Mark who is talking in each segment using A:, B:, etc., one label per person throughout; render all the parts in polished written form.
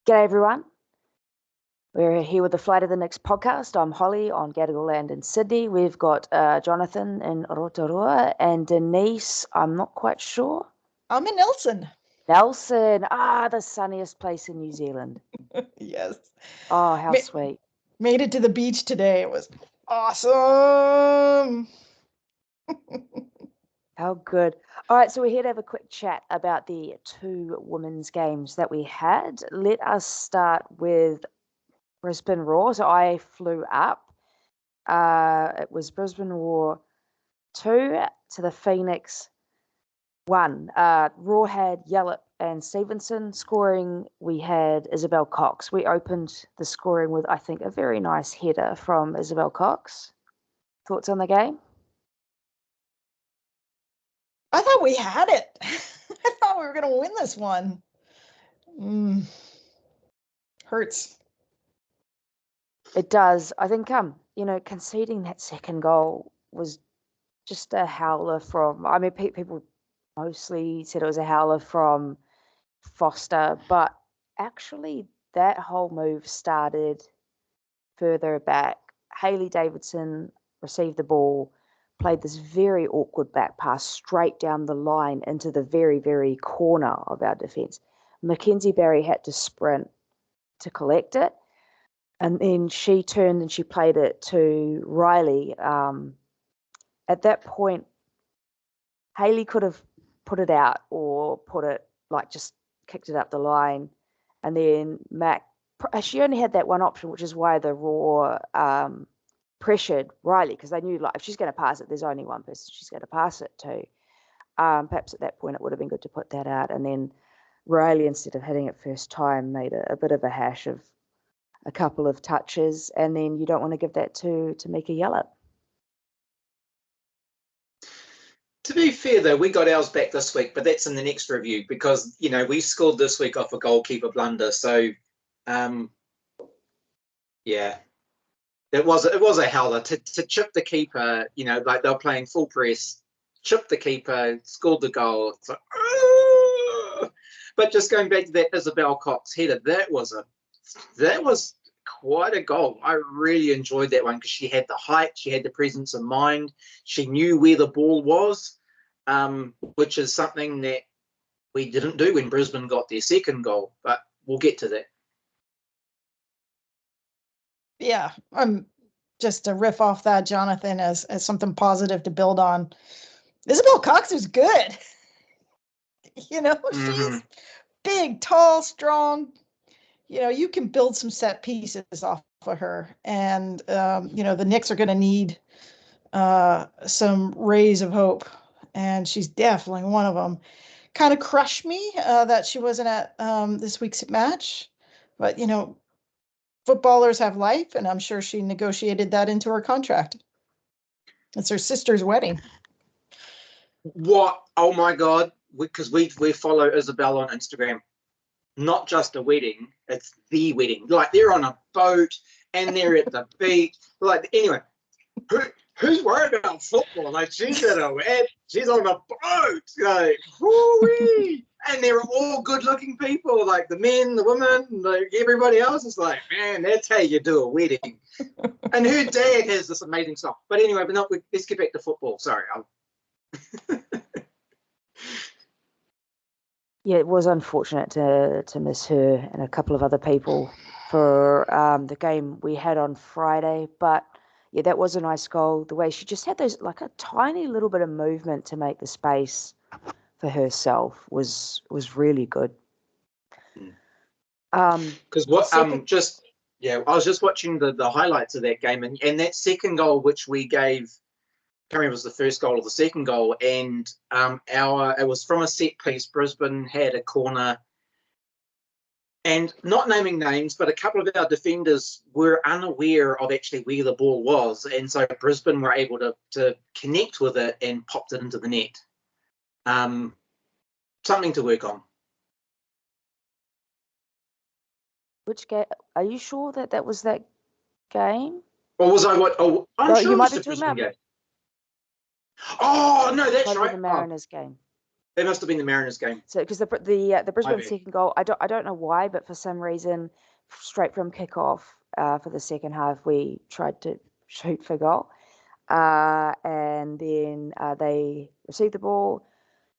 A: G'day everyone. We're here with the Flight of the Nix podcast. I'm Holly on Gadigal Land in Sydney. We've got Jonathan in Rotorua and Denise, I'm not quite sure.
B: I'm in Nelson.
A: Nelson, the sunniest place in New Zealand.
B: Yes.
A: Oh, how sweet.
B: Made it to the beach today. It was awesome.
A: How good. All right, so we're here to have a quick chat about the two women's games that we had. Let us start with Brisbane Roar. So I flew up. It was Brisbane Roar 2 to the Phoenix 1. Roar had Yallop and Stevenson scoring. We had Isabel Cox. We opened the scoring with, I think, a very nice header from Isabel Cox. Thoughts on the game?
B: I thought we had it. I thought we were going to win this one. Hurts.
A: It does. I think, conceding that second goal was just a howler from, people mostly said it was a howler from Foster, but actually that whole move started further back. Hayley Davidson received the ball, played this very awkward back pass straight down the line into the very, very corner of our defence. Mackenzie Barry had to sprint to collect it, and then she turned and she played it to Riley. At that point, Hayley could have put it out or just kicked it up the line, and then Mac, she only had that one option, which is why the Raw pressured Riley, because they knew, if she's going to pass it, there's only one person she's going to pass it to. Perhaps at that point it would have been good to put that out, and then Riley, instead of hitting it first time, made a bit of a hash of a couple of touches, and then you don't want to give that to Mika Yallop.
C: To be fair, though, we got ours back this week, but that's in the next review because, we scored this week off a goalkeeper blunder. So, yeah, it was a howler to chip the keeper, they were playing full press, chip the keeper, scored the goal. It's like, but just going back to that Isabel Cox header, that was quite a goal. I really enjoyed that one because she had the height, she had the presence of mind, she knew where the ball was, which is something that we didn't do when Brisbane got their second goal, but we'll get to that.
B: Yeah, just to riff off that, Jonathan, as something positive to build on. Isabel Cox is good. She's big, tall, strong. You can build some set pieces off of her. And, the Knicks are going to need some rays of hope. And she's definitely one of them. Kind of crushed me that she wasn't at this week's match. But, footballers have life, and I'm sure she negotiated that into her contract. It's her sister's wedding.
C: What? Oh, my God. Because we follow Isabel on Instagram. Not just a wedding, it's the wedding. They're on a boat and they're at the beach. Anyway, who's worried about football? She's at a wedding, she's on a boat. Whoo-wee! And they're all good-looking people, the men, the women, everybody else is man, that's how you do a wedding. And her dad has this amazing song. But anyway, let's get back to football. Sorry.
A: Yeah, it was unfortunate to miss her and a couple of other people for the game we had on Friday. But, yeah, that was a nice goal. The way she just had those, a tiny little bit of movement to make the space for herself was really good.
C: Because I was just watching the highlights of that game, and that second goal, which we gave, I can't remember if it was the first goal or the second goal, and it was from a set piece. Brisbane had a corner, and not naming names, but a couple of our defenders were unaware of actually where the ball was, and so Brisbane were able to connect with it and popped it into the net. Something to work on.
A: Which game? Are you sure that was that game?
C: Or was I what? Oh, I'm sure
A: you
C: it
A: might
C: was
A: be
C: the
A: talking
C: Brisbane game. Oh, no, that's right.
A: The Mariners game.
C: It must have been the Mariners game.
A: So because the Brisbane
C: Maybe.
A: second goal, I don't know why, but for some reason, straight from kickoff for the second half, we tried to shoot for goal, and then they received the ball,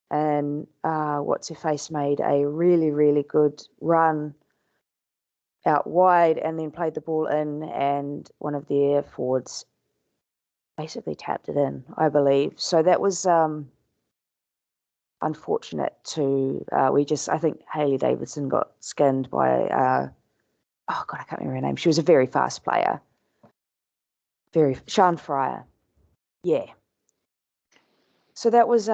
A: and what's her face made a really good run out wide, and then played the ball in, and one of their forwards basically tapped it in, I believe. So that was unfortunate to I think Hayley Davidson got skinned by oh god, I can't remember her name. She was a very fast player. Sean Fryer. Yeah. So that was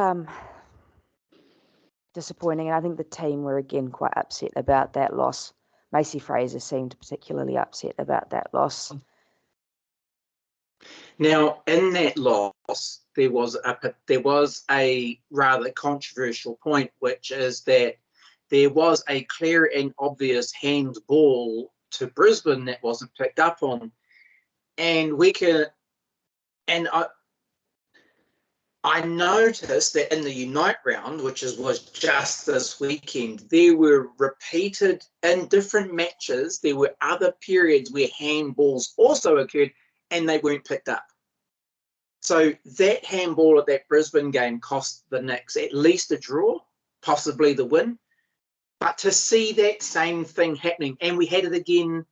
A: disappointing, and I think the team were again quite upset about that loss. Macy Fraser seemed particularly upset about that loss.
C: Now, in that loss, there was a rather controversial point, which is that there was a clear and obvious handball to Brisbane that wasn't picked up on, and I noticed that in the Unite round, which was just this weekend, there were repeated in different matches. There were other periods where handballs also occurred, and they weren't picked up. So that handball at that Brisbane game cost the Knicks at least a draw, possibly the win. But to see that same thing happening, and we had it again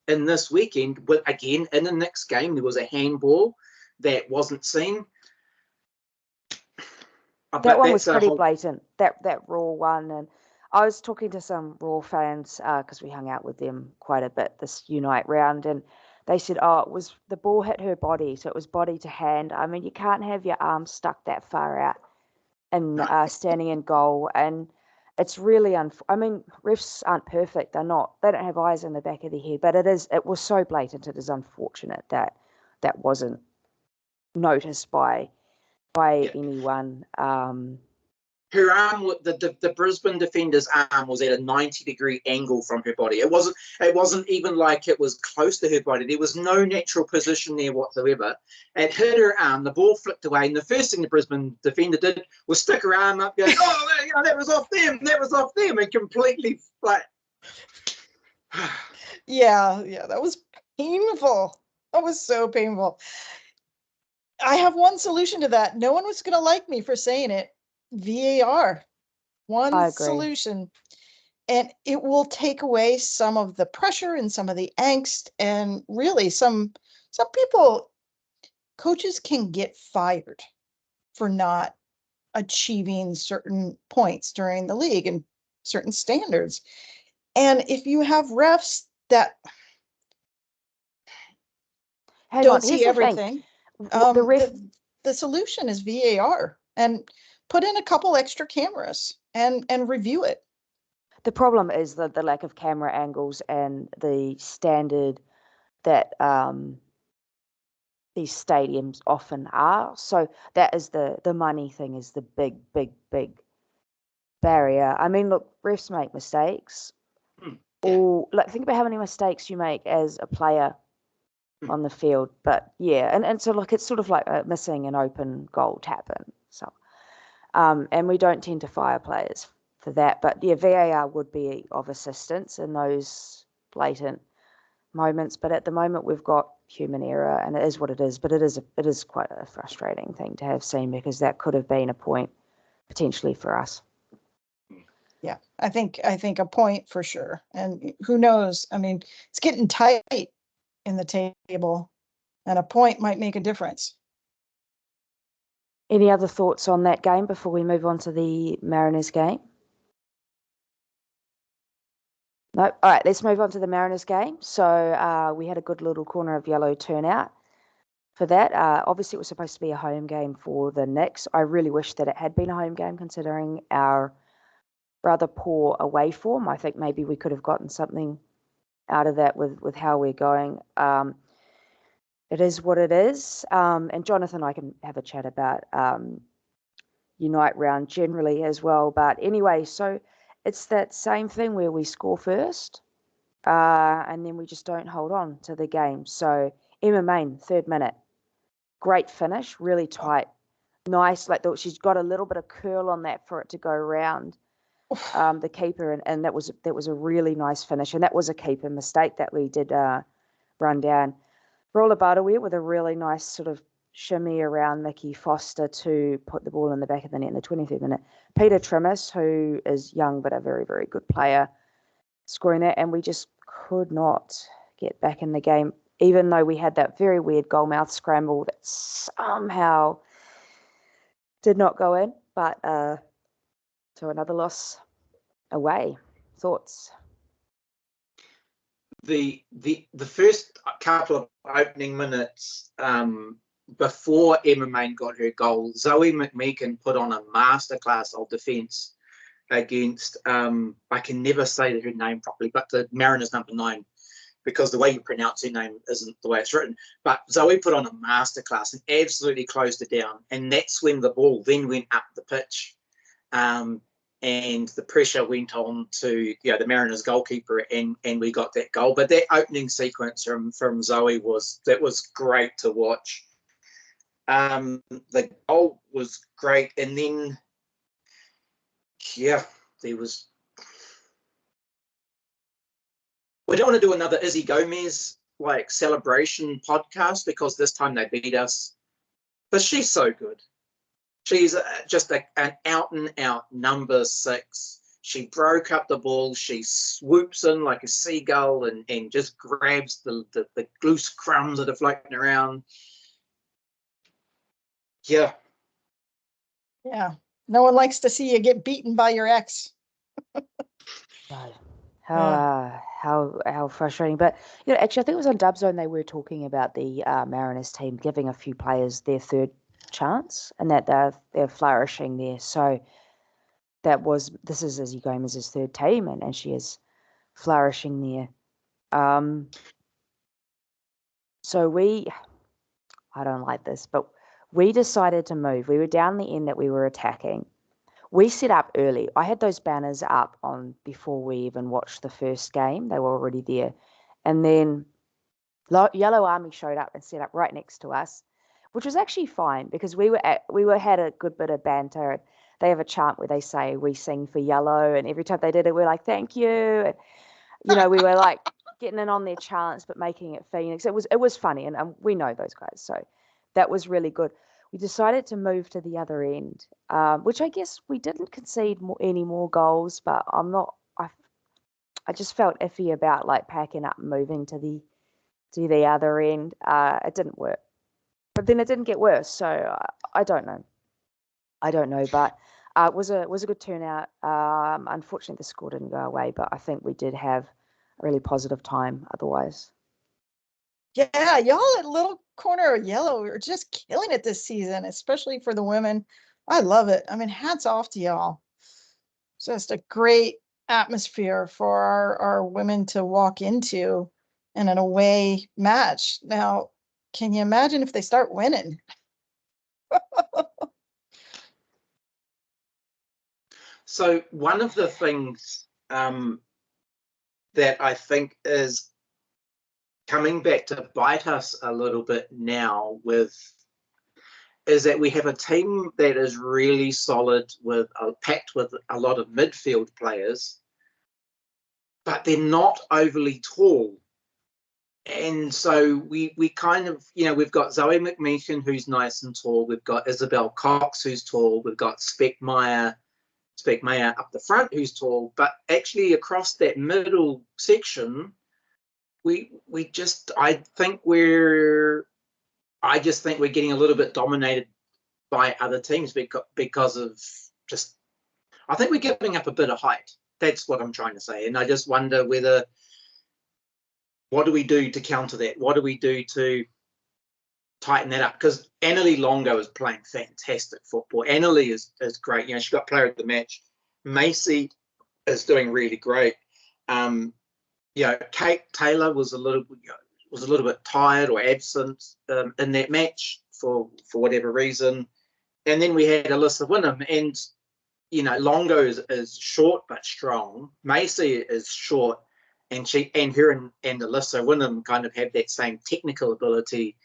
C: in this weekend, again in the Knicks game, there was a handball that wasn't seen.
A: That one was pretty blatant, that Raw one. And I was talking to some Raw fans because we hung out with them quite a bit this Unite round, and they said, it was the ball hit her body, so it was body to hand. I mean, you can't have your arm stuck that far out and standing in goal. And it's really I mean, refs aren't perfect. They don't have eyes in the back of their head, but it was so blatant. It is unfortunate that wasn't noticed by anyone.
C: Her arm, the Brisbane defender's arm was at a 90-degree angle from her body. It wasn't even like it was close to her body. There was no natural position there whatsoever. It hit her arm, the ball flicked away, and the first thing the Brisbane defender did was stick her arm up, going, that was off them, and completely like.
B: Yeah, that was painful. That was so painful. I have one solution to that. No one was going to like me for saying it. VAR. One solution. And it will take away some of the pressure and some of the angst. And really, some people, coaches can get fired for not achieving certain points during the league and certain standards. And if you have refs that don't see everything, the solution is VAR, and put in a couple extra cameras and review it.
A: The problem is the lack of camera angles and the standard that these stadiums often are. So that is the money thing is the big barrier. I mean, look, refs make mistakes. Think about how many mistakes you make as a player on the field. But yeah, and so look, it's sort of like missing an open goal tap in. So and we don't tend to fire players for that. But yeah, VAR would be of assistance in those blatant moments. But at the moment, we've got human error, and it is what it is. But it is quite a frustrating thing to have seen, because that could have been a point potentially for us.
B: Yeah, I think a point for sure. And who knows? I mean, it's getting tight in the table, and a point might make a difference.
A: Any other thoughts on that game before we move on to the Mariners game? No. All right, let's move on to the Mariners game. So we had a good little corner of yellow turnout for that. Obviously, it was supposed to be a home game for the Knicks. I really wish that it had been a home game, considering our rather poor away form. I think maybe we could have gotten something out of that with how we're going. It is what it is. And Jonathan and I can have a chat about Unite round generally as well. But anyway, so it's that same thing where we score first and then we just don't hold on to the game. So Emma Main, 3rd minute, great finish, really tight nice, like she's got a little bit of curl on that for it to go around the keeper, and that was a really nice finish, and that was a keeper mistake that we did run down. Roller Butterwear with a really nice sort of shimmy around Mickey Foster to put the ball in the back of the net in the 23rd minute. Peter Trimmis, who is young but a very, very good player, scoring that, and we just could not get back in the game, even though we had that very weird goalmouth scramble that somehow did not go in. But so another loss away. Thoughts?
C: The first couple of opening minutes before Emma Main got her goal, Zoe McMeekin put on a masterclass of defence against I can never say her name properly, but the Mariners number 9, because the way you pronounce her name isn't the way it's written. But Zoe put on a masterclass and absolutely closed it down, and that's when the ball then went up the pitch. And the pressure went on to the Mariners goalkeeper, and we got that goal. But that opening sequence from Zoe was great to watch. The goal was great, and then there was. We don't want to do another Izzy Gomez celebration podcast because this time they beat us, but she's so good. She's just an out-and-out number 6. She broke up the ball. She swoops in like a seagull and just grabs the loose crumbs that are floating around. Yeah.
B: Yeah. No one likes to see you get beaten by your ex.
A: No. How frustrating. But, actually, I think it was on Dubzone they were talking about the Mariners team giving a few players their third chance and that they're flourishing there. So this is Izzy Gomez's third team, and she is flourishing there. So I don't like this, but we decided to move. We were down the end that we were attacking. We set up early. I had those banners up on before we even watched the first game. They were already there. And then Yellow Army showed up and set up right next to us, which was actually fine because we had a good bit of banter. They have a chant where they say we sing for yellow, and every time they did it, we're like, thank you. And, we were like getting in on their chants but making it Phoenix. It was funny, and we know those guys, so that was really good. We decided to move to the other end, which I guess we didn't concede any more goals, but I just felt iffy about packing up and moving to the other end. It didn't work, but then it didn't get worse, so I don't know, but it was a good turnout. Unfortunately, the score didn't go away, but I think we did have a really positive time otherwise.
B: Yeah, y'all at Little Corner of Yellow are just killing it this season, especially for the women. I love it. I mean, hats off to y'all. Just a great atmosphere for our women to walk into in an away match. Now, can you imagine if they start winning?
C: So one of the things that I think is coming back to bite us a little bit now is that we have a team that is really solid packed with a lot of midfield players, but they're not overly tall. And so we kind of, we've got Zoe McMeekin, who's nice and tall. We've got Isabel Cox, who's tall. We've got Spec Meyer up the front, who's tall. But actually across that middle section, I just think we're getting a little bit dominated by other teams because of just, I think we're giving up a bit of height. That's what I'm trying to say. And I just wonder what do we do to counter that? What do we do to tighten that up? Because Annalie Longo is playing fantastic football. Annalie is great. She got player of the match. Macy is doing really great. Kate Taylor was a little bit tired or absent in that match for whatever reason. And then we had Alyssa Wynnum, and Longo is short but strong. Macy is short, and her and Alyssa Wynnum kind of have that same technical ability.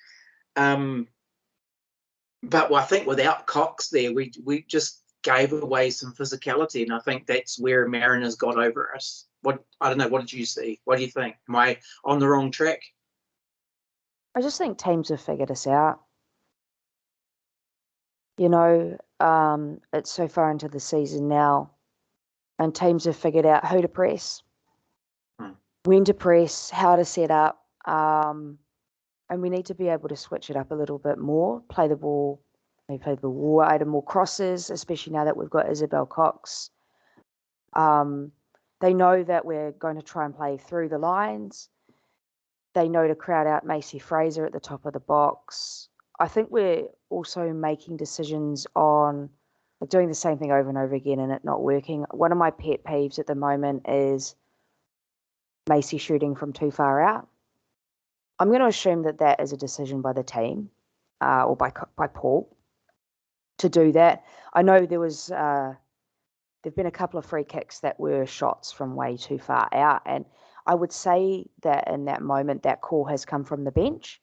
C: But I think without Cox there, we just gave away some physicality, and I think that's where Mariners got over us. I don't know. What did you see? What do you think? Am I on the wrong track?
A: I just think teams have figured us out. It's so far into the season now, and teams have figured out who to press, when to press, how to set up, and we need to be able to switch it up a little bit more, play the ball wider, more crosses, especially now that we've got Isabel Cox. They know that we're going to try and play through the lines. They know to crowd out Macy Fraser at the top of the box. I think we're also making decisions on doing the same thing over and over again and it not working. One of my pet peeves at the moment is Macy shooting from too far out. I'm going to assume that that is a decision by the team or by Paul to do that. I know there've been a couple of free kicks that were shots from way too far out, and I would say that in that moment that call has come from the bench.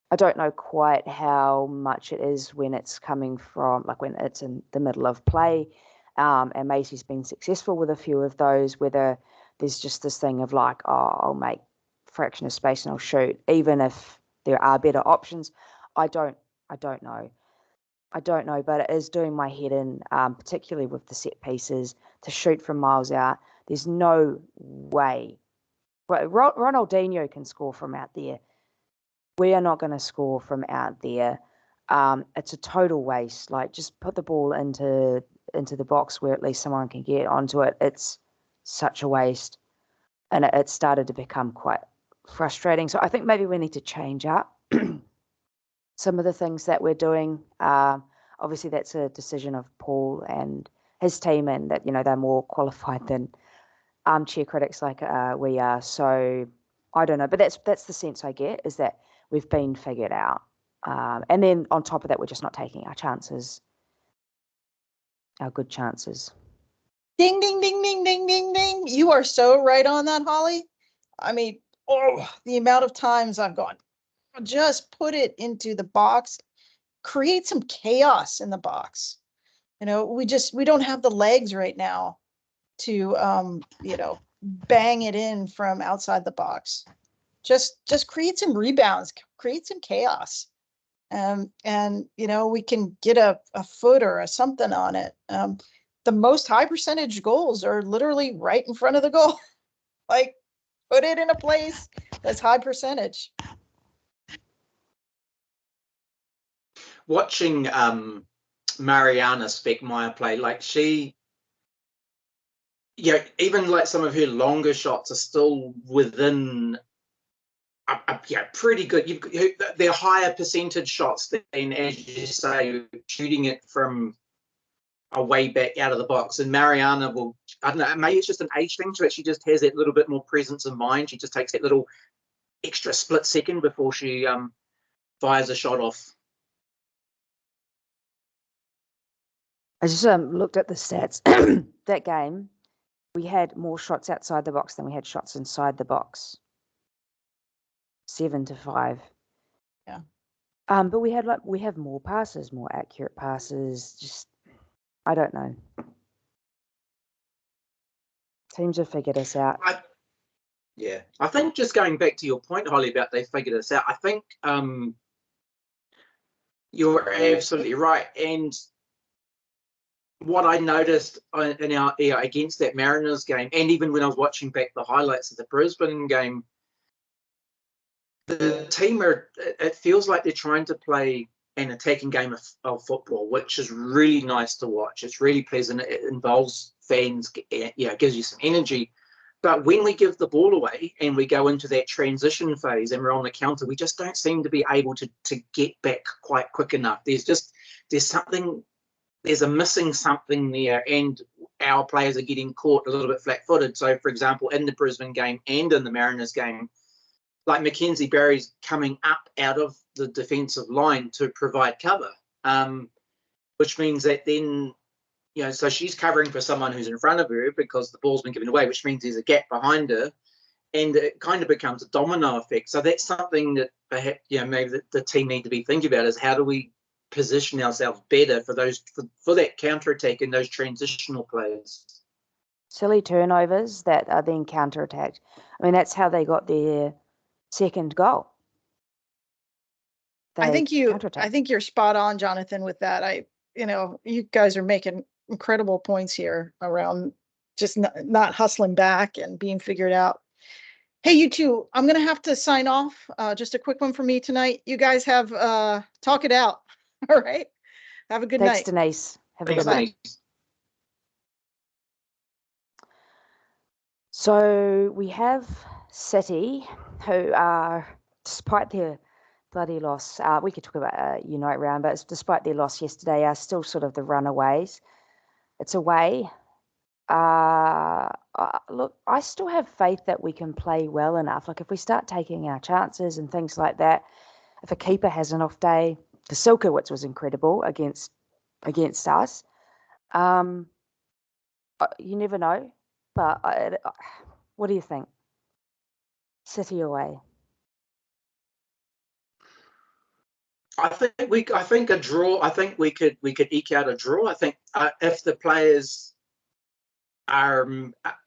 A: I don't know quite how much it is when it's coming from, like when it's in the middle of play, and Macy's been successful with a few of those, whether there's just this thing of like, oh, I'll make fraction of space and I'll shoot, even if there are better options. I don't know. I don't know, but it is doing my head in, particularly with the set pieces, to shoot from miles out. There's no way. But Ronaldinho can score from out there. We are not going to score from out there. It's a total waste. Like, just put the ball into the box where at least someone can get onto it. It's such a waste. And it started to become quite frustrating. So I think maybe we need to change up some of the things that we're doing. Obviously, that's a decision of Paul and his team, and that, they're more qualified than armchair critics like we are. So I don't know, but that's the sense I get, is that we've been figured out. And then on top of that, we're just not taking our chances, our good chances.
B: Ding, ding, ding, ding, ding, ding, ding. You are so right on that, Holly. I mean, the amount of times I've gone, just put it into the box, create some chaos in the box. We don't have the legs right now to, bang it in from outside the box. Just create some rebounds, create some chaos. And we can get a foot or a something on it. The most high percentage goals are literally right in front of the goal. Like, put it in a place that's high percentage.
C: Watching Mariana Speckmeyer play, like she, even like some of her longer shots are still within pretty good. They're higher percentage shots than, as you say, shooting it from a way back out of the box. And Mariana will, I don't know, maybe it's just an age thing, so she just has that little bit more presence of mind. She just takes that little extra split second before she fires a shot off.
A: I just looked at the stats. That game, we had more shots outside the box than we had shots inside the box. 7-5.
B: Yeah.
A: But we have more passes, more accurate passes. Just, I don't know. Teams have figured us out.
C: I think just going back to your point, Holly, about they figured us out, I think you're absolutely right. And what I noticed in our against that Mariners game, and even when I was watching back the highlights of the Brisbane game, the team it feels like they're trying to play an attacking game of football, which is really nice to watch. It's really pleasant. It involves fans, it gives you some energy. But when we give the ball away and we go into that transition phase and we're on the counter, we just don't seem to be able to get back quite quick enough. There's a missing something there, and our players are getting caught a little bit flat-footed. So, for example, in the Brisbane game and in the Mariners game, like Mackenzie Barry's coming up out of the defensive line to provide cover, which means that then, so she's covering for someone who's in front of her because the ball's been given away, which means there's a gap behind her, and it kind of becomes a domino effect. So that's something that perhaps, maybe the team need to be thinking about, is how do we position ourselves better for those for that counter attack and those transitional plays.
A: Silly turnovers that are then counter-attacked. I mean, that's how they got their second goal.
B: I think
A: counterattacked.
B: you're spot on, Jonathan, with that. You guys are making incredible points here around just not hustling back and being figured out. Hey, you two, I'm going to have to sign off. Just a quick one for me tonight. You guys have talk it out. All right. Have a good night.
A: Thanks, Denise. Have a
C: Thanks,
A: good night.
C: Denise.
A: So we have City, who are, despite their bloody loss, we could talk about Unite round, but despite their loss yesterday, are still sort of the runaways. It's away. Look, I still have faith that we can play well enough. Like if we start taking our chances and things like that, if a keeper has an off day, the Silkowitz was incredible against us. You never know, but what do you think? City away.
C: I think a draw. I think we could eke out a draw. I think if the players are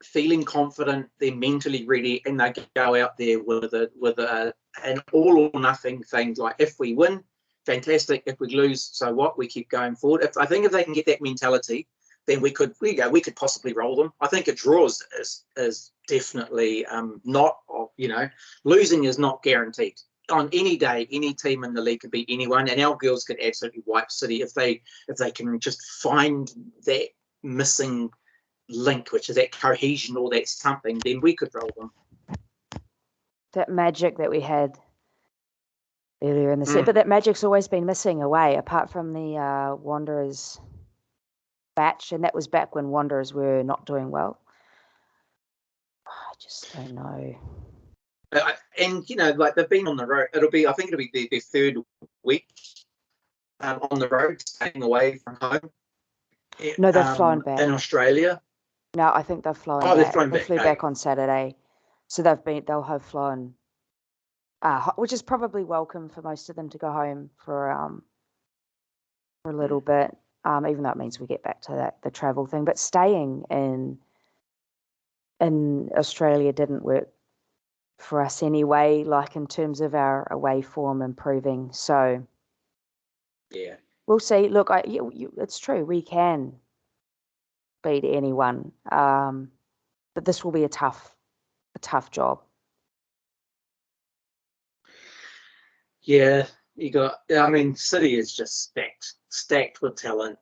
C: feeling confident, they're mentally ready, and they go out there with an all or nothing thing. Like if we win, fantastic. If we lose, so what? We keep going forward. I think if they can get that mentality, then we could possibly roll them. I think a draw is definitely not. Losing is not guaranteed. On any day, any team in the league could beat anyone, and our girls could absolutely wipe City if they can just find that missing link, which is that cohesion or that something. Then we could roll them.
A: That magic that we had earlier in the set, but that magic's always been missing away, apart from the Wanderers batch, and that was back when Wanderers were not doing well. I just don't know.
C: And like they've been on the road. I think it'll be their third week on the road, staying away from home.
A: No, they've flown back
C: in Australia.
A: No, I think they've flown
C: back.
A: They've
C: flown
A: they
C: back.
A: flew back on Saturday, so they'll have flown, which is probably welcome for most of them to go home for a little bit, even though it means we get back to the travel thing. But staying in Australia didn't work for us anyway, like in terms of our away form improving. So
C: yeah,
A: we'll see. Look, it's true, we can beat anyone, but this will be a tough job.
C: Yeah, City is just stacked with talent.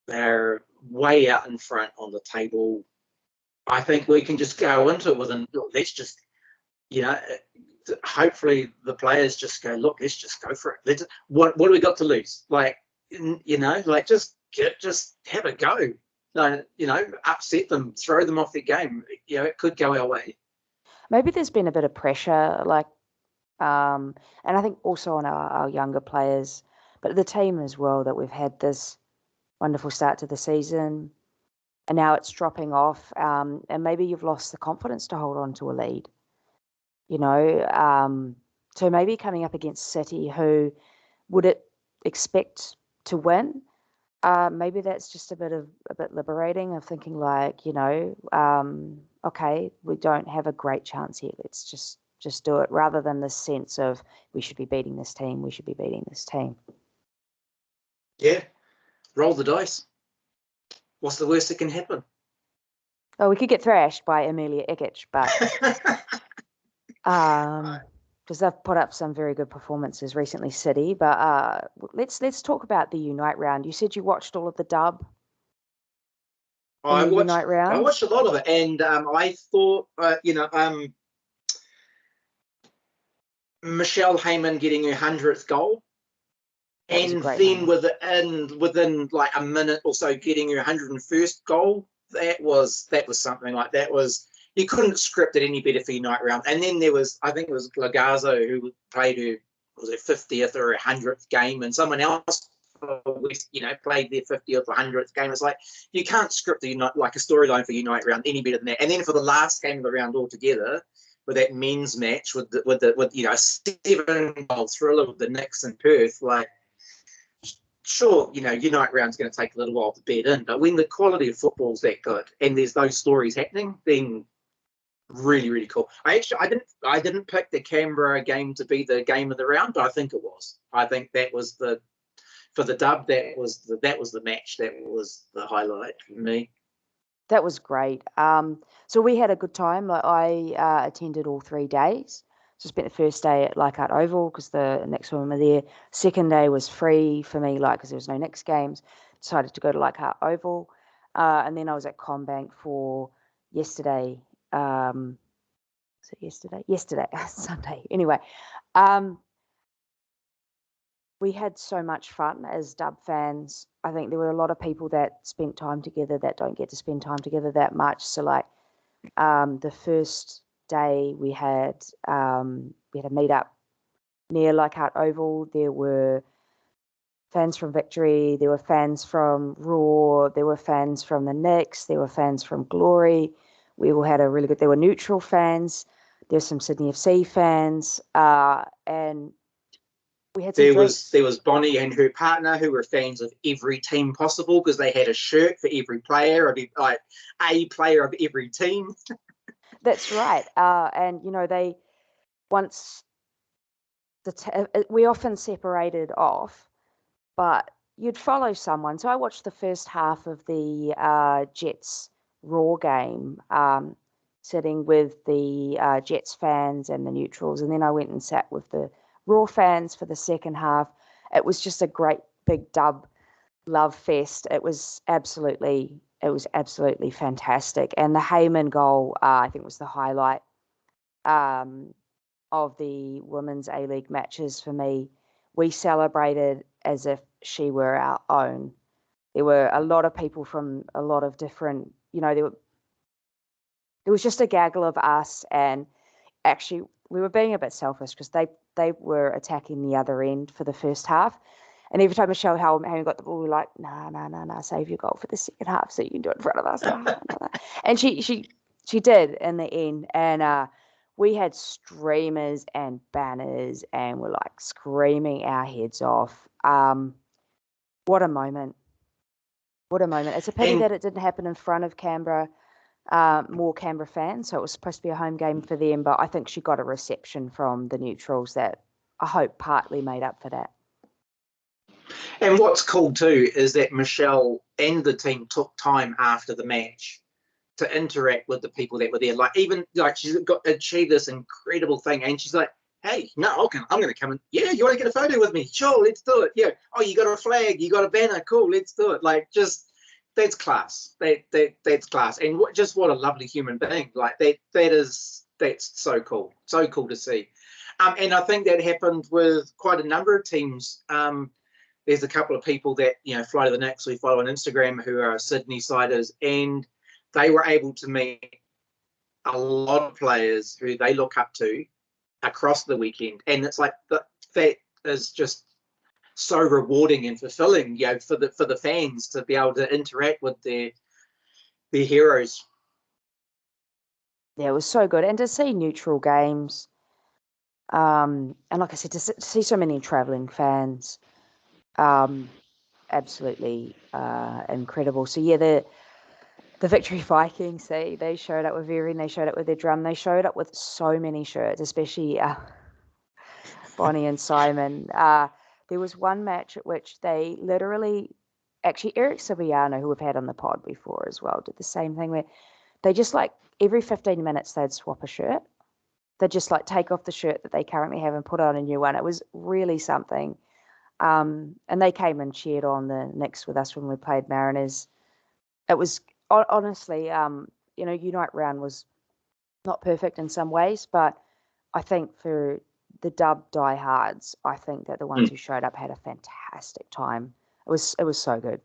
C: They're way out in front on the table. I think we can just go into it let's just, hopefully the players just go, look, let's just go for it. What do we got to lose? Just have a go. Upset them, throw them off their game. It could go our way.
A: Maybe there's been a bit of pressure, and I think also on our younger players, but the team as well, that we've had this wonderful start to the season, and now it's dropping off, and maybe you've lost the confidence to hold on to a lead. So maybe coming up against City, who would it expect to win? Maybe that's just a bit liberating of thinking okay, we don't have a great chance here. Let's just do it, rather than this sense of we should be beating this team. We should be beating this team.
C: Yeah, roll the dice. What's the worst that can happen?
A: Oh, we could get thrashed by Amelia Ekic, but because they've put up some very good performances recently, City. But let's talk about the Unite round. You said you watched all of the dub. Unite round.
C: I watched a lot of it, and I thought, Michelle Heyman getting her 100th goal, and then within like a minute or so getting her 101st goal. That was something like that. You couldn't script it any better for Unite round. And then there was, I think it was Glagazo who played her 50th or 100th game, and someone else played their 50th or 100th game. It's like you can't script a storyline for Unite round any better than that. And then for the last game of the round altogether, with that men's match with 7-goal thriller with the Knicks and Perth, sure, Unite round's going to take a little while to bed in, but when the quality of football's that good and there's those stories happening, then really, really cool. I didn't pick the Canberra game to be the game of the round, but I think it was. I think that was for the dub. That was the match. That was the highlight for me.
A: That was great. So we had a good time. Like I attended all 3 days. So spent the first day at Leichhardt Oval because the next one were there. Second day was free for me, because there was no next games. Decided to go to Leichhardt Oval, and then I was at CommBank for yesterday. Was it yesterday? Yesterday, Sunday. Anyway, we had so much fun as dub fans. I think there were a lot of people that spent time together that don't get to spend time together that much. So the first day we had a meetup near Leichhardt Oval. There were fans from Victory, there were fans from Raw, there were fans from the Knicks, there were fans from Glory. We all had a really good, there were neutral fans, there's some Sydney FC fans, and we had some drinks.
C: There was Bonnie and her partner who were fans of every team possible because they had a shirt for every player, a player of every team.
A: That's right. And they once we often separated off, but you'd follow someone. So I watched the first half of the Jets Raw game, sitting with the Jets fans and the neutrals, and then I went and sat with the Raw fans for the second half. It was just a great big dub love fest. It was absolutely fantastic. And the Heyman goal, I think, was the highlight of the women's A-League matches for me. We celebrated as if she were our own. There were a lot of people from a lot of different, there was just a gaggle of us, and actually we were being a bit selfish because they were attacking the other end for the first half. And every time Michelle Heyman got the ball, we were like, nah, save your goal for the second half so you can do it in front of us. And she did in the end. And we had streamers and banners and we're like screaming our heads off. What a moment. It's a pity that it didn't happen in front of Canberra, more Canberra fans. So it was supposed to be a home game for them, but I think she got a reception from the neutrals that I hope partly made up for that.
C: And what's cool too is that Michelle and the team took time after the match to interact with the people that were there. She's achieved this incredible thing, and she's like, "Hey, no, I'm going to come in. Yeah, you want to get a photo with me? Sure, let's do it. Yeah. Oh, you got a flag, you got a banner. Cool, let's do it. That's class. That's class. And what a lovely human being. That's so cool. So cool to see. And I think that happened with quite a number of teams. There's a couple of people that fly to the Knicks we follow on Instagram who are Sydney-siders, and they were able to meet a lot of players who they look up to across the weekend. And it's like that is just so rewarding and fulfilling, for the fans to be able to interact with their heroes.
A: Yeah, it was so good. And to see neutral games, and like I said, to see so many travelling fans, absolutely incredible. So yeah, the Victory Vikings, they showed up with Veering, they showed up with their drum, they showed up with so many shirts, especially Bonnie and Simon. There was one match at which they literally, actually Eric Sibiano, who we've had on the pod before as well, did the same thing where they just every 15 minutes they'd swap a shirt. They'd just take off the shirt that they currently have and put on a new one. It was really something. And they came and cheered on the Knicks with us when we played Mariners. It was honestly, Unite round was not perfect in some ways, but I think for the dub diehards, I think that the ones who showed up had a fantastic time. It was so good.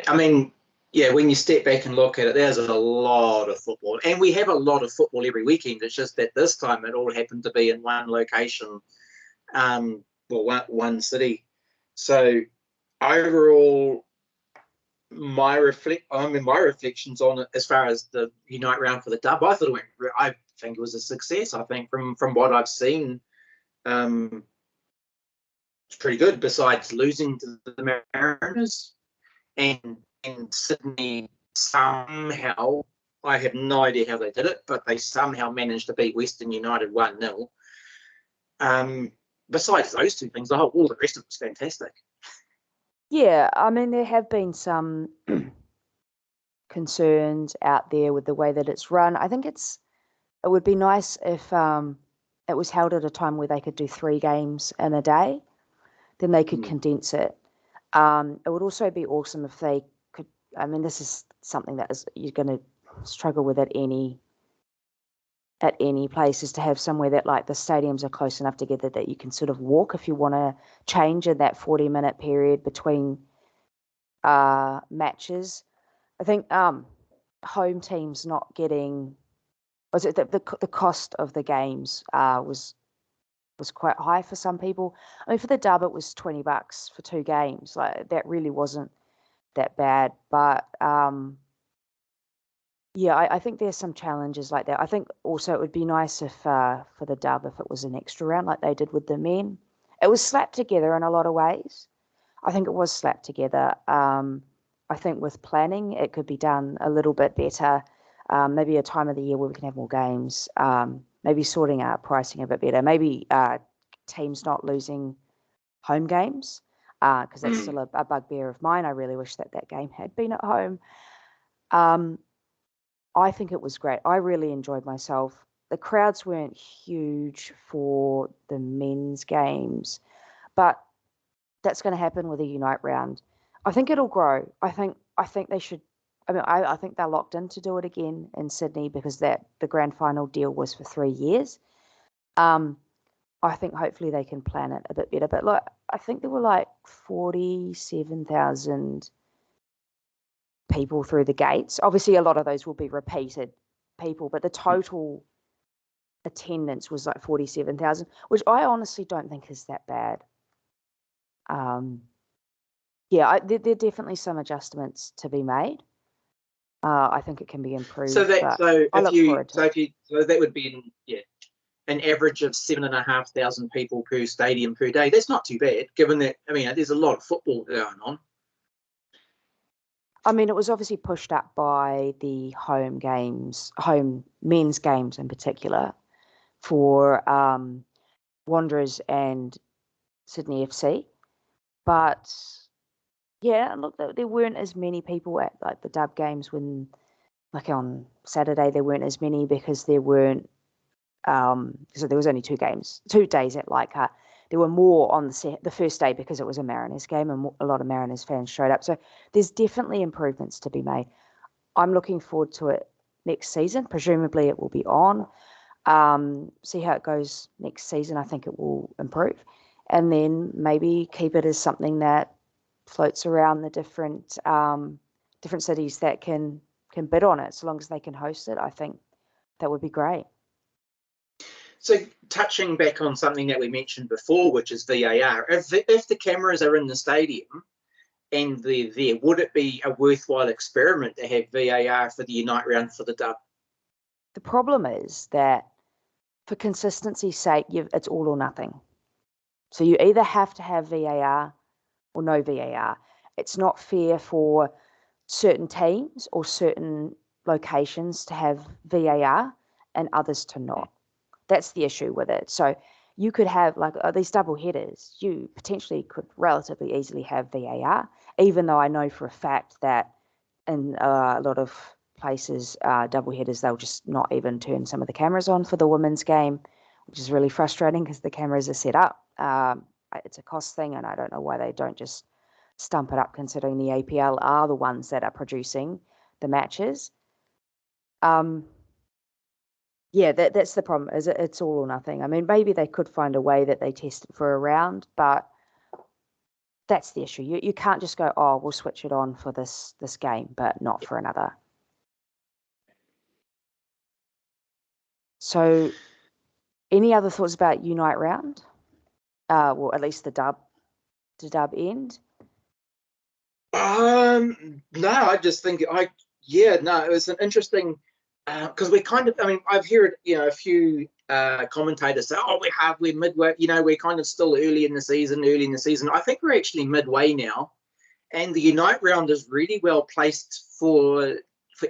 C: I mean, yeah, when you step back and look at it, there's a lot of football, and we have a lot of football every weekend. It's just that this time it all happened to be in one location, one city. So overall, my reflections on it as far as the Unite round for the dub, I think it was a success. I think from what I've seen, pretty good, besides losing to the Mariners. And Sydney somehow, I have no idea how they did it, but they somehow managed to beat Western United 1-0. Besides those two things, all the rest of it was fantastic.
A: Yeah, I mean, there have been some concerns out there with the way that it's run. I think it would be nice if it was held at a time where they could do 3 games in a day, then they could condense it. It would also be awesome if they could. I mean, this is something that you're going to struggle with at any place, is to have somewhere that, like, the stadiums are close enough together that you can sort of walk if you want to change in that 40-minute period between matches. I think home teams not getting, was it the cost of the games was quite high for some people. I mean, for the dub, it was $20 for 2 games. Like, that really wasn't that bad. But yeah, I think there's some challenges like that. I think also it would be nice if for the dub, if it was an extra round like they did with the men. It was slapped together in a lot of ways. I think it was slapped together. I think with planning, it could be done a little bit better. Maybe a time of the year where we can have more games. Maybe sorting out pricing a bit better. Maybe teams not losing home games, because that's still a bugbear of mine. I really wish that game had been at home. I think it was great. I really enjoyed myself. The crowds weren't huge for the men's games, but that's going to happen with a Unite round. I think it'll grow. I think they should. I mean, I think they're locked in to do it again in Sydney because the grand final deal was for 3 years. I think hopefully they can plan it a bit better. But look, I think there were like 47,000 people through the gates. Obviously, a lot of those will be repeated people, but the total attendance was like 47,000, which I honestly don't think is that bad. Yeah, there are definitely some adjustments to be made. I think it can be improved.
C: So that would be an average of 7,500 people per stadium per day. That's not too bad, given that, I mean, there's a lot of football going on.
A: I mean, it was obviously pushed up by the home men's games in particular, for Wanderers and Sydney FC. But yeah, look, there weren't as many people at like the dub games when, like on Saturday, there weren't as many because there weren't. So there was only 2 days at Leichhardt. There were more on the first day because it was a Mariners game and a lot of Mariners fans showed up. So there's definitely improvements to be made. I'm looking forward to it next season. Presumably it will be on. See how it goes next season. I think it will improve. And then maybe keep it as something that floats around the different cities that can bid on it. So long as they can host it, I think that would be great.
C: So touching back on something that we mentioned before, which is VAR, if the cameras are in the stadium and they're there, would it be a worthwhile experiment to have VAR for the Unite round for the dub?
A: The problem is that for consistency's sake, it's all or nothing. So you either have to have VAR or no VAR. It's not fair for certain teams or certain locations to have VAR and others to not. That's the issue with it. So you could have like these double headers. You potentially could relatively easily have VAR, even though I know for a fact that in a lot of places, double headers, they'll just not even turn some of the cameras on for the women's game, which is really frustrating because the cameras are set up. It's a cost thing, and I don't know why they don't just stump it up, considering the APL are the ones that are producing the matches. Yeah, that's the problem. Is it's all or nothing. I mean, maybe they could find a way that they test it for a round, but that's the issue. You can't just go, oh, we'll switch it on for this game, but not for another. So, any other thoughts about Unite round? Well, at least the dub end.
C: No, I just think it was an interesting because we kind of, I mean, I've heard a few commentators say, "Oh, we're midway. We're kind of still early in the season. I think we're actually midway now, and the Unite round is really well placed for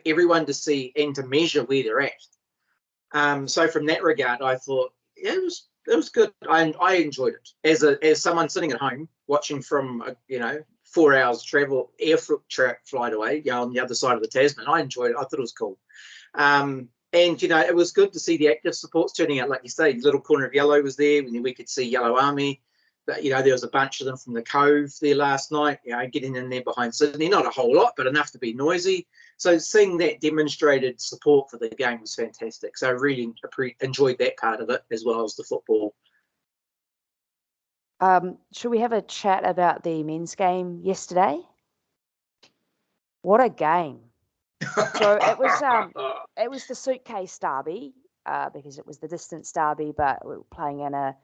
C: everyone to see and to measure where they're at. So from that regard, I thought it was good. I enjoyed it as someone sitting at home watching from 4 hours travel flight away, on the other side of the Tasman. I enjoyed it. I thought it was cool. And it was good to see the active supports turning out, like you say. Little Corner of Yellow was there. We could see Yellow Army. But there was a bunch of them from the Cove there last night. Getting in there behind Sydney, not a whole lot, but enough to be noisy. So seeing that demonstrated support for the game was fantastic. So I really enjoyed that part of it as well as the football.
A: Should we have a chat about the men's game yesterday? What a game! So it was the suitcase derby because it was the distance derby, but we were playing in a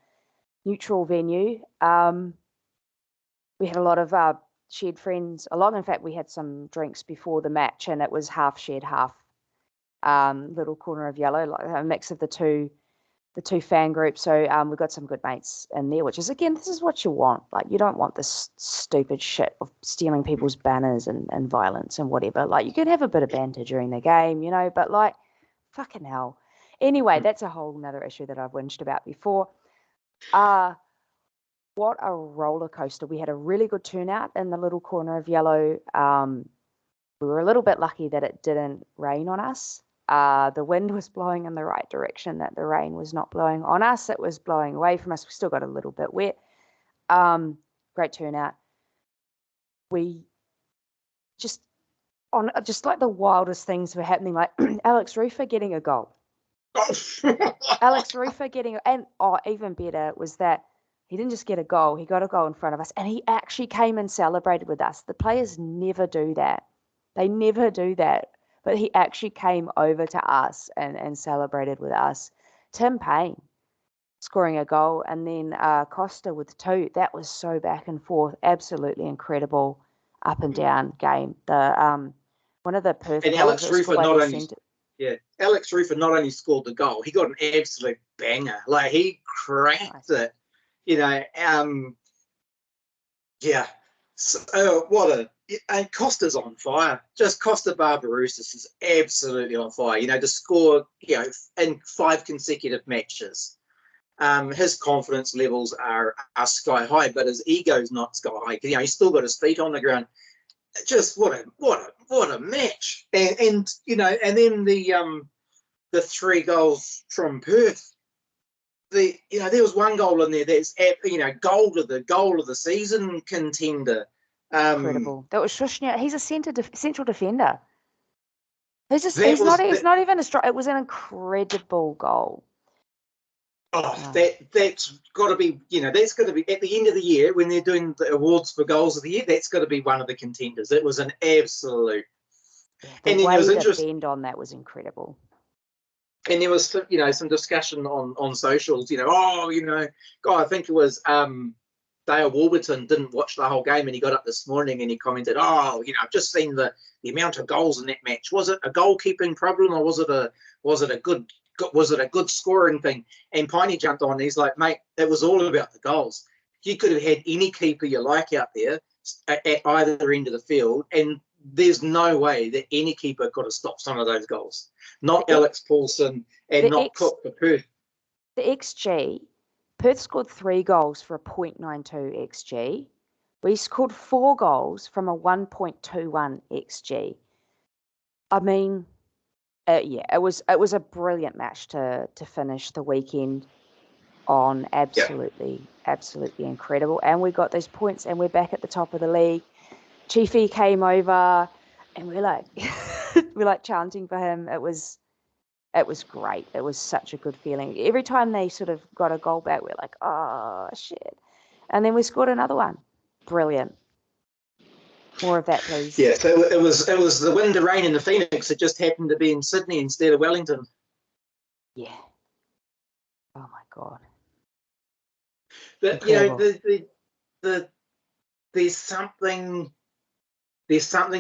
A: neutral venue. We had a lot of shared friends along. In fact, we had some drinks before the match, and it was half shared, half Little Corner of Yellow, like a mix of the two fan groups. So we got some good mates in there, which is, again, this is what you want. Like, you don't want this stupid shit of stealing people's banners and violence and whatever. Like, you can have a bit of banter during the game, but like, fucking hell. Anyway, that's a whole nother issue that I've whinged about before. What a roller coaster. We had a really good turnout in the Little Corner of Yellow. We were a little bit lucky that it didn't rain on us. The wind was blowing in the right direction, that the rain was not blowing on us. It was blowing away from us. We still got a little bit wet. Great turnout. We just like the wildest things were happening, like Alex Rufer getting a goal. Alex Rufer getting, and even better was that he didn't just get a goal, he got a goal in front of us, and he actually came and celebrated with us. The players never do that. They never do that. But he actually came over to us and celebrated with us. Tim Payne scoring a goal, and then Costa with 2. That was so back and forth. Absolutely incredible up and down game. The one of the Perth
C: and
A: goals
C: Alex Rufer Alex Rufer not only scored the goal, he got an absolute banger. Like, he cracked it. So, and Costa's on fire. Just Costa Barbarouses is absolutely on fire. To score, in 5 consecutive matches. His confidence levels are sky high, but his ego's not sky high. He's still got his feet on the ground. Just what a match. And then the 3 goals from Perth. There was one goal in there that's goal of the season contender.
A: Incredible. That was Shushnia. He's a central defender. He's not even a strike. It was an incredible goal.
C: That's got to be that's got to be at the end of the year when they're doing the awards for goals of the year. That's got to be one of the contenders. It was an absolute.
A: And then the bend on that was incredible.
C: And there was some discussion on socials. I think it was Dale Warburton didn't watch the whole game, and he got up this morning and he commented, I've just seen the amount of goals in that match. Was it a goalkeeping problem, or was it a good scoring thing? And Piney jumped on and he's like, mate, it was all about the goals. You could have had any keeper you like out there at either end of the field, and there's no way that any keeper could have stopped some of those goals. Not Alex Paulson and not Cook for Perth.
A: The XG, Perth scored 3 goals for a 0.92 XG. We scored 4 goals from a 1.21 XG. I mean, it was a brilliant match to finish the weekend on. Absolutely incredible. And we got those points, and we're back at the top of the league. Chiefy came over, and we're like chanting for him. It was great. It was such a good feeling. Every time they sort of got a goal back, we're like, oh shit. And then we scored another one. Brilliant. More of that, please.
C: Yeah, so it was the wind, the rain, and the Phoenix. It just happened to be in Sydney instead of Wellington.
A: Yeah. Oh my God.
C: But there's something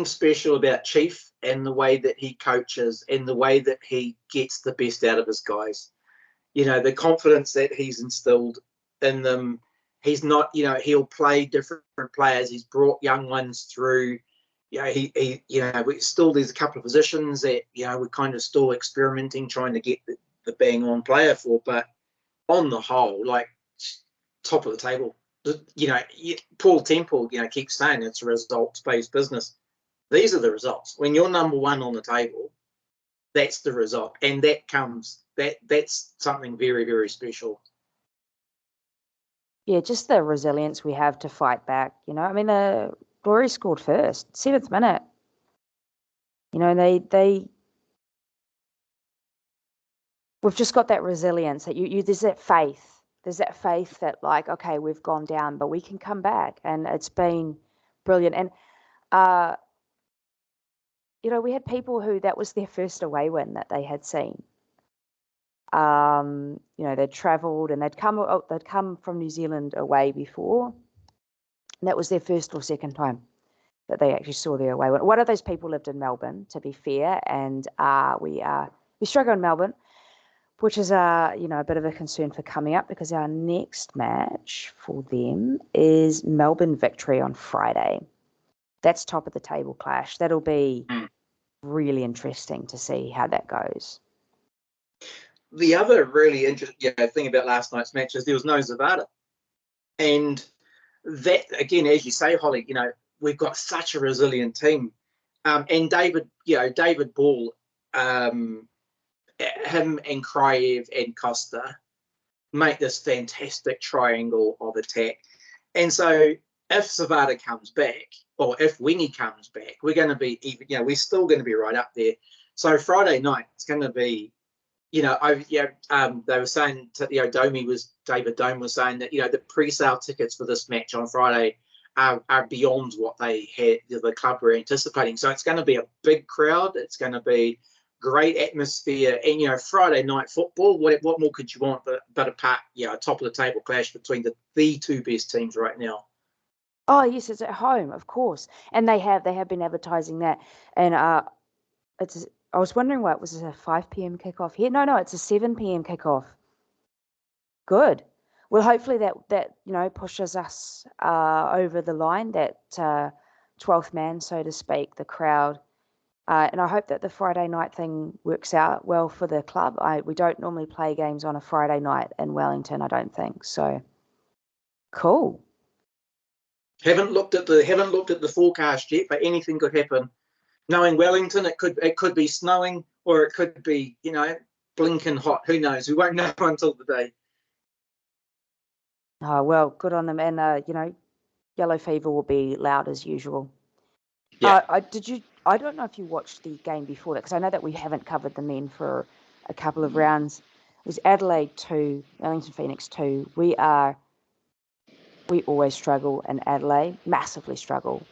C: special about Chief and the way that he coaches and the way that he gets the best out of his guys. the confidence that he's instilled in them. He's not, he'll play different players. He's brought young ones through. There's a couple of positions that, we're kind of still experimenting, trying to get the bang on player for. But on the whole, like, top of the table. Paul Temple, keeps saying it's a results-based business. These are the results. When you're number one on the table, that's the result, and that's something very, very special.
A: Yeah, just the resilience we have to fight back. I mean, the Glory scored first, 7th minute. We've just got that resilience that there's that faith. There's that faith that, like, okay, we've gone down, but we can come back, and it's been brilliant. And we had people who that was their first away win that they had seen. They'd travelled and they'd come from New Zealand away before, and that was their first or second time that they actually saw their away win. One of those people lived in Melbourne, to be fair, and we struggle in Melbourne, which is a bit of a concern for coming up, because our next match for them is Melbourne Victory on Friday. That's top of the table clash. That'll be really interesting to see how that goes.
C: The other really interesting thing about last night's match is there was no Zavada. And that, again, as you say, Holly, we've got such a resilient team. And David Ball, him and Kraev and Costa make this fantastic triangle of attack. And so if Zavada comes back, or if Winnie comes back, we're going to be even, we're still going to be right up there. So Friday night, it's going to be, they were saying, David Dome was saying that, the pre-sale tickets for this match on Friday are beyond what the club were anticipating. So it's going to be a big crowd. It's going to be great atmosphere. And, Friday night football, what more could you want but a top of the table clash between the two best teams right now?
A: Oh, yes, it's at home, of course. And they have been advertising that. And I was wondering why it was a 5 p.m. kickoff here. No, it's a 7 p.m. kickoff. Good. Well, hopefully that pushes us over the line, that 12th man, so to speak, the crowd. And I hope that the Friday night thing works out well for the club. We don't normally play games on a Friday night in Wellington, I don't think. So, cool.
C: Haven't looked at the forecast yet, but anything could happen. Knowing Wellington, it could be snowing, or it could be, blinking hot. Who knows? We won't know until the day.
A: Oh, well, good on them. And yellow fever will be loud as usual.
C: Yeah.
A: I don't know if you watched the game before that, because I know that we haven't covered the men for a couple of rounds. It was Adelaide 2, Wellington Phoenix 2. We always struggle in Adelaide, massively struggle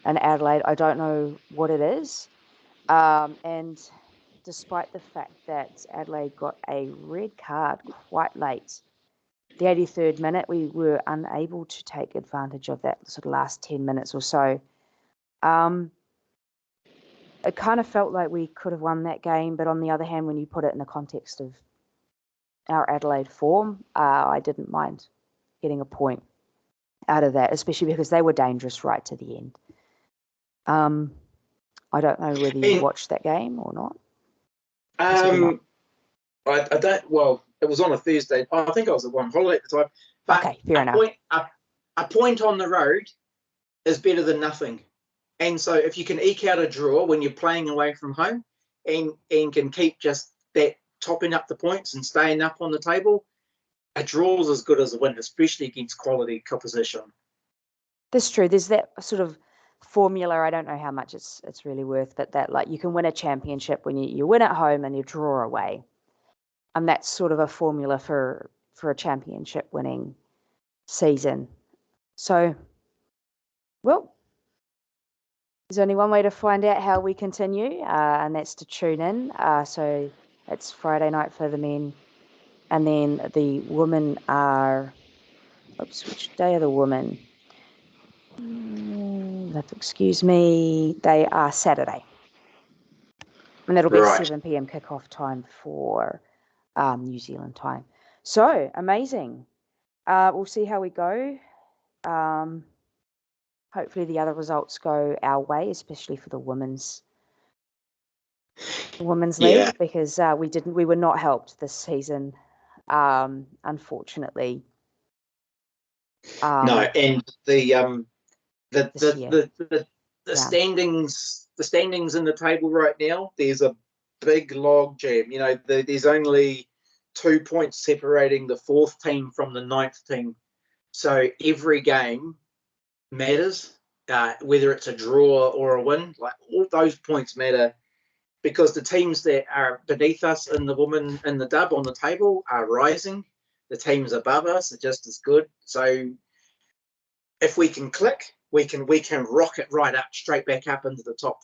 A: in Adelaide. I don't know what it is. And despite the fact that Adelaide got a red card quite late, the 83rd minute, we were unable to take advantage of that sort of last 10 minutes or so. It kind of felt like we could have won that game, but on the other hand, when you put it in the context of our Adelaide form, I didn't mind getting a point out of that, especially because they were dangerous right to the end. I don't know whether you watched that game or not.
C: I don't. Well, it was on a Thursday. I think I was on holiday at the time. But
A: okay, fair enough.
C: A point on the road is better than nothing. And so if you can eke out a draw when you're playing away from home and can keep just that topping up the points and staying up on the table, a draw is as good as a win, especially against quality opposition.
A: That's true. There's that sort of formula. I don't know how much it's really worth, but that, like, you can win a championship when you win at home and you draw away. And that's sort of a formula for a championship winning season. So, well, there's only one way to find out how we continue, and that's to tune in. So it's Friday night for the men, and then the women are. Oops, which day are the women? Excuse me. They are Saturday, and it'll be 7 p.m. kickoff time for New Zealand time. So amazing. We'll see how we go. Hopefully the other results go our way, especially for the women's league, because we were not helped this season, unfortunately.
C: No, and the standings in the table right now, there's a big log jam. You know, there's only 2 points separating the 4th team from the 9th team. So every game matters, whether it's a draw or a win. Like, all those points matter, because the teams that are beneath us in the dub on the table are rising. The teams above us are just as good. So if we can click, we can rocket right up, straight back up into the top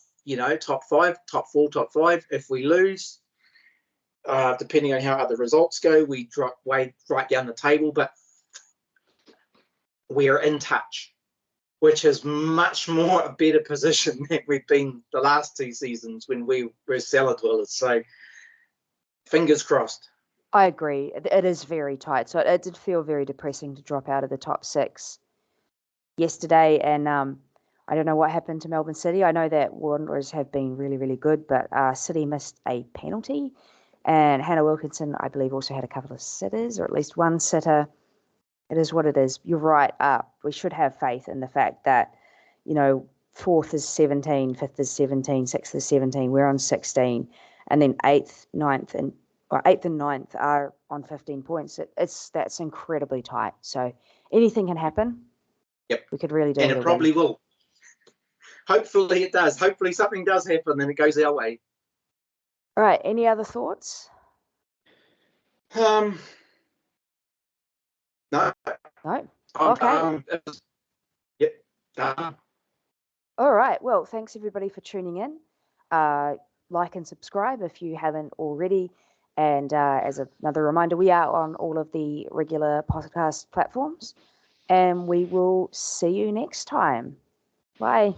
C: 5, top 4, top 5. If we lose, depending on how other results go, we drop way right down the table. But we are in touch, which is much more a better position than we've been the last 2 seasons when we were cellar dwellers. So fingers crossed.
A: I agree. It is very tight. So it did feel very depressing to drop out of the top 6 yesterday. And I don't know what happened to Melbourne City. I know that Wanderers have been really, really good, but City missed a penalty. And Hannah Wilkinson, I believe, also had a couple of sitters, or at least one sitter. It is what it is. You're right. We should have faith in the fact that, 4th is 17, 5th is 17, 6th is 17. We're on 16. And then 8th, 9th, and 8th and 9th are on 15 points. That's incredibly tight. So anything can happen.
C: Yep.
A: We could really do
C: and it probably will. Hopefully it does. Hopefully something does happen and it goes our way.
A: All right. Any other thoughts?
C: No.
A: Okay.
C: Yep.
A: All right. Well, thanks everybody for tuning in. Like and subscribe if you haven't already. And as another reminder, we are on all of the regular podcast platforms. And we will see you next time. Bye.